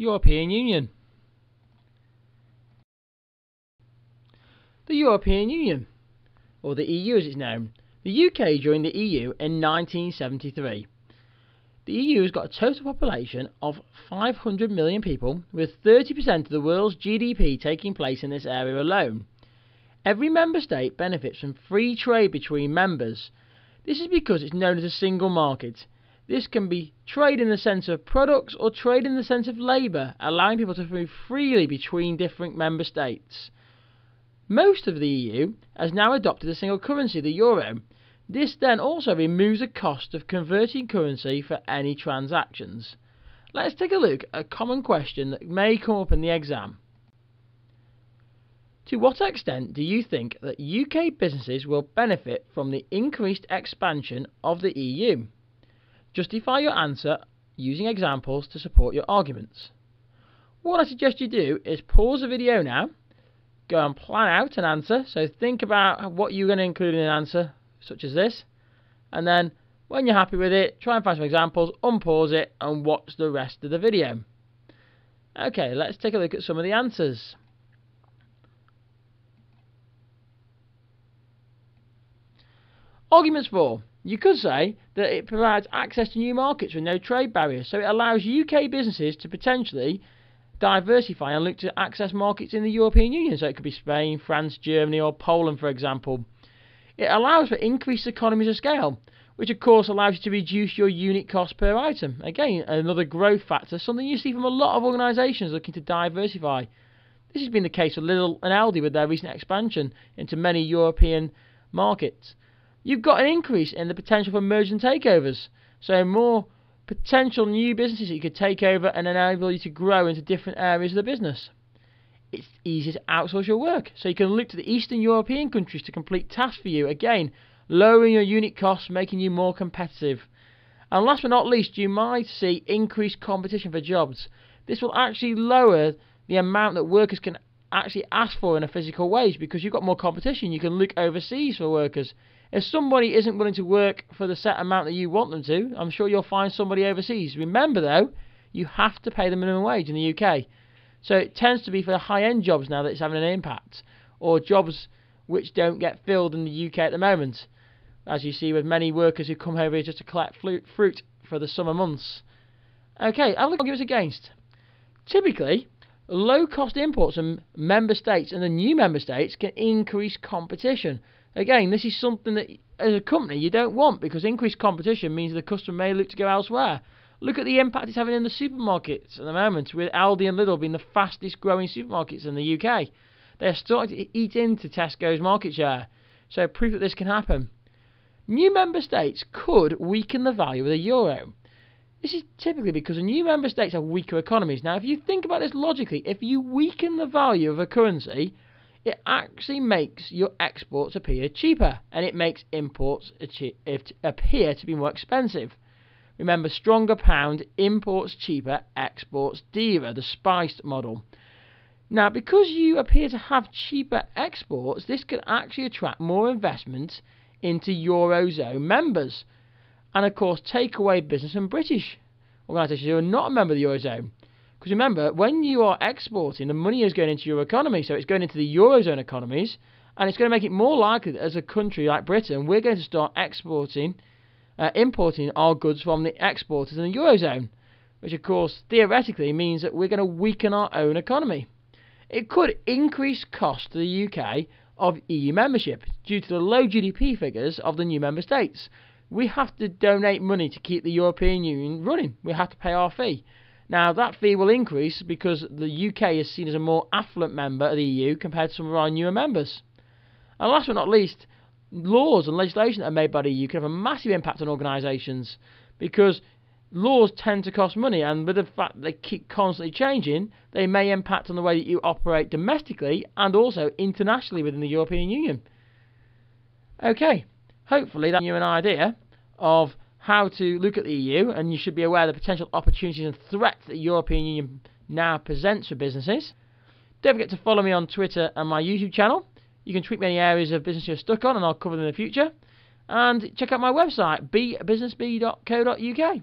European Union. The European Union, or the EU as it's known. The UK joined the EU in 1973. The EU has got a total population of 500 million people, with 30% of the world's GDP taking place in this area alone. Every member state benefits from free trade between members. This is because it's known as a single market. This can be trade in the sense of products or trade in the sense of labour, allowing people to move freely between different member states. Most of the EU has now adopted a single currency, the euro. This then also removes the cost of converting currency for any transactions. Let's take a look at a common question that may come up in the exam. To what extent do you think that UK businesses will benefit from the increased expansion of the EU? Justify your answer using examples to support your arguments. What I suggest you do is pause the video now, go and plan out an answer, so think about what you're going to include in an answer such as this, and then when you're happy with it, try and find some examples, unpause it and watch the rest of the video. Okay, let's take a look at some of the answers. Arguments for. You could say that it provides access to new markets with no trade barriers, so it allows UK businesses to potentially diversify and look to access markets in the European Union, so it could be Spain, France, Germany or Poland for example. It allows for increased economies of scale, which of course allows you to reduce your unit cost per item. Again, another growth factor, something you see from a lot of organisations looking to diversify. This has been the case for Lidl and Aldi with their recent expansion into many European markets. You've got an increase in the potential for mergers and takeovers, so more potential new businesses that you could take over and enable you to grow into different areas of the business. It's easy to outsource your work, so you can look to the Eastern European countries to complete tasks for you, again lowering your unit costs, making you more competitive. And last but not least, you might see increased competition for jobs. This will actually lower the amount that workers can actually ask for in a physical wage, because you've got more competition. You can look overseas for workers. If somebody isn't willing to work for the set amount that you want them to, I'm sure you'll find somebody overseas. Remember though, you have to pay the minimum wage in the UK. So it tends to be for the high-end jobs now that it's having an impact, or jobs which don't get filled in the UK at the moment, as you see with many workers who come over here just to collect fruit for the summer months. Okay, I'll look at arguments against. Typically, low-cost imports from member states and the new member states can increase competition. Again, this is something that as a company you don't want, because increased competition means the customer may look to go elsewhere. Look at the impact it's having in the supermarkets at the moment, with Aldi and Lidl being the fastest growing supermarkets in the UK. They're starting to eat into Tesco's market share, so proof that this can happen. New member states could weaken the value of the euro. This is typically because the new member states have weaker economies. Now, if you think about this logically, if you weaken the value of a currency, it actually makes your exports appear cheaper, and it makes imports appear to be more expensive. Remember, stronger pound, imports cheaper, exports dearer, the spiced model. Now, because you appear to have cheaper exports, this can actually attract more investment into Eurozone members, and of course take away business from British organisations who are not a member of the Eurozone. Because remember, when you are exporting, the money is going into your economy, so it's going into the Eurozone economies, and it's going to make it more likely that as a country like Britain, we're going to start importing our goods from the exporters in the Eurozone, which of course theoretically means that we're going to weaken our own economy. It could increase cost to the UK of EU membership due to the low GDP figures of the new member states. We have to donate money to keep the European Union running. We have to pay our fee. Now, that fee will increase because the UK is seen as a more affluent member of the EU compared to some of our newer members. And last but not least, laws and legislation that are made by the EU can have a massive impact on organisations, because laws tend to cost money, and with the fact that they keep constantly changing, they may impact on the way that you operate domestically and also internationally within the European Union. Okay, hopefully that gives you an idea of how to look at the EU, and you should be aware of the potential opportunities and threats that the European Union now presents for businesses. Don't forget to follow me on Twitter and my YouTube channel. You can tweet me any areas of business you're stuck on, and I'll cover them in the future. And check out my website, BeeBusinessBee.co.uk.